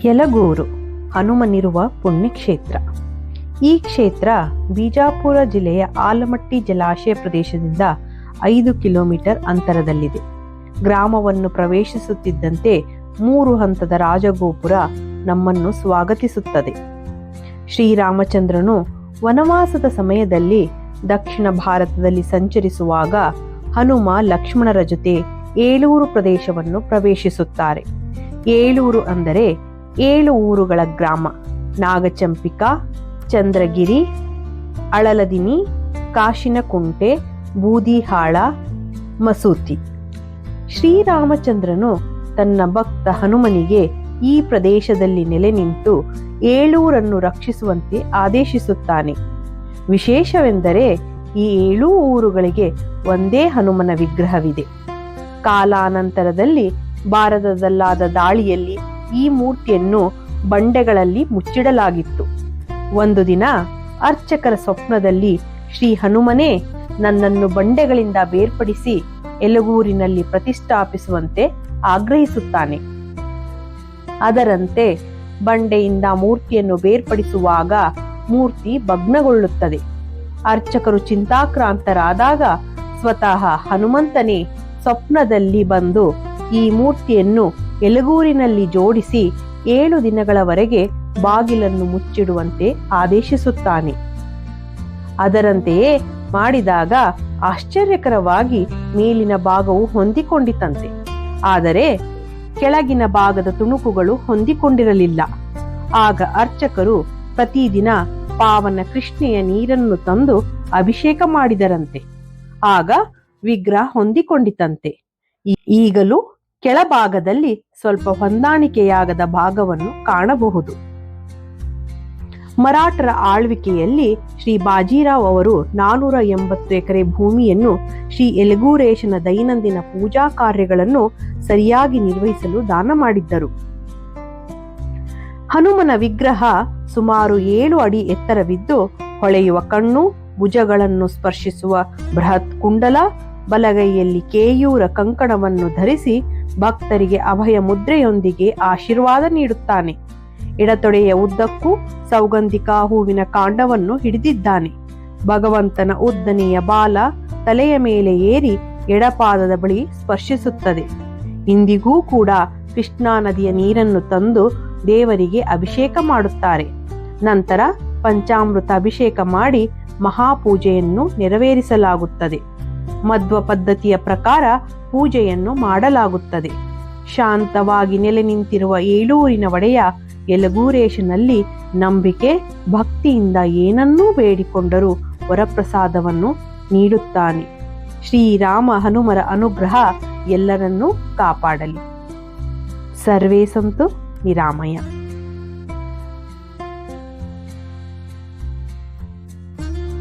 ಯಲಗೂರು ಹನುಮನಿರುವ ಪುಣ್ಯಕ್ಷೇತ್ರ. ಈ ಕ್ಷೇತ್ರ ಬಿಜಾಪುರ ಜಿಲ್ಲೆಯ ಆಲಮಟ್ಟಿ ಜಲಾಶಯ ಪ್ರದೇಶದಿಂದ 5 ಕಿಲೋಮೀಟರ್ ಅಂತರದಲ್ಲಿದೆ. ಗ್ರಾಮವನ್ನು ಪ್ರವೇಶಿಸುತ್ತಿದ್ದಂತೆ 3 ಹಂತದ ರಾಜಗೋಪುರ ನಮ್ಮನ್ನು ಸ್ವಾಗತಿಸುತ್ತದೆ. ಶ್ರೀರಾಮಚಂದ್ರನು ವನವಾಸದ ಸಮಯದಲ್ಲಿ ದಕ್ಷಿಣ ಭಾರತದಲ್ಲಿ ಸಂಚರಿಸುವಾಗ ಹನುಮ ಲಕ್ಷ್ಮಣರ ಜೊತೆ ಏಳೂರು ಪ್ರದೇಶವನ್ನು ಪ್ರವೇಶಿಸುತ್ತಾರೆ. ಏಳೂರು ಅಂದರೆ 7 ಊರುಗಳ ಗ್ರಾಮ. ನಾಗಚಂಪಿಕಾ, ಚಂದ್ರಗಿರಿ, ಅಳಲದಿನಿ, ಕಾಶಿನಕುಂಟೆ, ಬೂದಿಹಾಳ, ಮಸೂತಿ. ಶ್ರೀರಾಮಚಂದ್ರನು ತನ್ನ ಭಕ್ತ ಹನುಮನಿಗೆ ಈ ಪ್ರದೇಶದಲ್ಲಿ ನೆಲೆ ನಿಂತು ಏಳೂರನ್ನು ರಕ್ಷಿಸುವಂತೆ ಆದೇಶಿಸುತ್ತಾನೆ. ವಿಶೇಷವೆಂದರೆ ಈ 7 ಊರುಗಳಿಗೆ ಒಂದೇ ಹನುಮನ ವಿಗ್ರಹವಿದೆ. ಕಾಲಾನಂತರದಲ್ಲಿ ಭಾರತದಲ್ಲಾದ ದಾಳಿಯಲ್ಲಿ ಈ ಮೂರ್ತಿಯನ್ನು ಬಂಡೆಗಳಲ್ಲಿ ಮುಚ್ಚಿಡಲಾಗಿತ್ತು. ಒಂದು ದಿನ ಅರ್ಚಕರ ಸ್ವಪ್ನದಲ್ಲಿ ಶ್ರೀ ಹನುಮನೇ ನನ್ನನ್ನು ಬಂಡೆಗಳಿಂದ ಬೇರ್ಪಡಿಸಿ ಯಲಗೂರಿನಲ್ಲಿ ಪ್ರತಿಷ್ಠಾಪಿಸುವಂತೆ ಆಗ್ರಹಿಸುತ್ತಾನೆ. ಅದರಂತೆ ಬಂಡೆಯಿಂದ ಮೂರ್ತಿಯನ್ನು ಬೇರ್ಪಡಿಸುವಾಗ ಮೂರ್ತಿ ಭಗ್ನಗೊಳ್ಳುತ್ತದೆ. ಅರ್ಚಕರು ಚಿಂತಾಕ್ರಾಂತರಾದಾಗ ಸ್ವತಃ ಹನುಮಂತನೇ ಸ್ವಪ್ನದಲ್ಲಿ ಬಂದು ಈ ಮೂರ್ತಿಯನ್ನು ಯಲಗೂರಿನಲ್ಲಿ ಜೋಡಿಸಿ 7 ದಿನಗಳವರೆಗೆ ಬಾಗಿಲನ್ನು ಮುಚ್ಚಿಡುವಂತೆ ಆದೇಶಿಸುತ್ತಾನೆ. ಅದರಂತೆಯೇ ಮಾಡಿದಾಗ ಆಶ್ಚರ್ಯಕರವಾಗಿ ಮೇಲಿನ ಭಾಗವು ಹೊಂದಿಕೊಂಡಿತಂತೆ. ಆದರೆ ಕೆಳಗಿನ ಭಾಗದ ತುಣುಕುಗಳು ಹೊಂದಿಕೊಂಡಿರಲಿಲ್ಲ. ಆಗ ಅರ್ಚಕರು ಪ್ರತಿದಿನ ಪಾವನ ಕೃಷ್ಣೆಯ ನೀರನ್ನು ತಂದು ಅಭಿಷೇಕ ಮಾಡಿದರಂತೆ. ಆಗ ವಿಗ್ರಹ ಹೊಂದಿಕೊಂಡಿತಂತೆ. ಈಗಲೂ ಕೆಳಭಾಗದಲ್ಲಿ ಸ್ವಲ್ಪ ಹೊಂದಾಣಿಕೆಯಾಗದ ಭಾಗವನ್ನು ಕಾಣಬಹುದು. ಮರಾಠರ ಆಳ್ವಿಕೆಯಲ್ಲಿ ಶ್ರೀ ಬಾಜಿರಾವ್ ಅವರು 480 ಎಕರೆ ಭೂಮಿಯನ್ನು ಶ್ರೀ ಯಲಗೂರೇಶನ ದೈನಂದಿನ ಪೂಜಾ ಕಾರ್ಯಗಳನ್ನು ಸರಿಯಾಗಿ ನಿರ್ವಹಿಸಲು ದಾನ ಮಾಡಿದ್ದರು. ಹನುಮನ ವಿಗ್ರಹ ಸುಮಾರು 7 ಅಡಿ ಎತ್ತರವಿದ್ದು ಹೊಳೆಯುವ ಕಣ್ಣು, ಭುಜಗಳನ್ನು ಸ್ಪರ್ಶಿಸುವ ಬೃಹತ್ ಕುಂಡಲ, ಬಲಗೈಯಲ್ಲಿ ಕೇಯೂರ ಕಂಕಣವನ್ನು ಧರಿಸಿ ಭಕ್ತರಿಗೆ ಅಭಯ ಮುದ್ರೆಯೊಂದಿಗೆ ಆಶೀರ್ವಾದ ನೀಡುತ್ತಾನೆ. ಎಡತೊಡೆಯ ಉದ್ದಕ್ಕೂ ಸೌಗಂಧಿಕಾ ಹೂವಿನ ಕಾಂಡವನ್ನು ಹಿಡಿದಿದ್ದಾನೆ. ಭಗವಂತನ ಉದ್ದನೆಯ ಬಾಲ ತಲೆಯ ಮೇಲೆ ಏರಿ ಎಡಪಾದದ ಬಳಿ ಸ್ಪರ್ಶಿಸುತ್ತದೆ. ಇಂದಿಗೂ ಕೂಡ ಕೃಷ್ಣಾ ನದಿಯ ನೀರನ್ನು ತಂದು ದೇವರಿಗೆ ಅಭಿಷೇಕ ಮಾಡುತ್ತಾರೆ. ನಂತರ ಪಂಚಾಮೃತ ಅಭಿಷೇಕ ಮಾಡಿ ಮಹಾಪೂಜೆಯನ್ನು ನೆರವೇರಿಸಲಾಗುತ್ತದೆ. ಮಧ್ವ ಪದ್ಧತಿಯ ಪ್ರಕಾರ ಪೂಜೆಯನ್ನು ಮಾಡಲಾಗುತ್ತದೆ. ಶಾಂತವಾಗಿ ನೆಲೆ ನಿಂತಿರುವ ಏಳೂರಿನ ಒಡೆಯ ಯಲಗೂರೇಶನಲ್ಲಿ ನಂಬಿಕೆ, ಭಕ್ತಿಯಿಂದ ಏನನ್ನೂ ಬೇಡಿಕೊಂಡರೂ ವರಪ್ರಸಾದವನ್ನು ನೀಡುತ್ತಾನೆ. ಶ್ರೀರಾಮ ಹನುಮರ ಅನುಗ್ರಹ ಎಲ್ಲರನ್ನೂ ಕಾಪಾಡಲಿ. ಸರ್ವೇ ಸಂತು ನಿರಾಮಯ.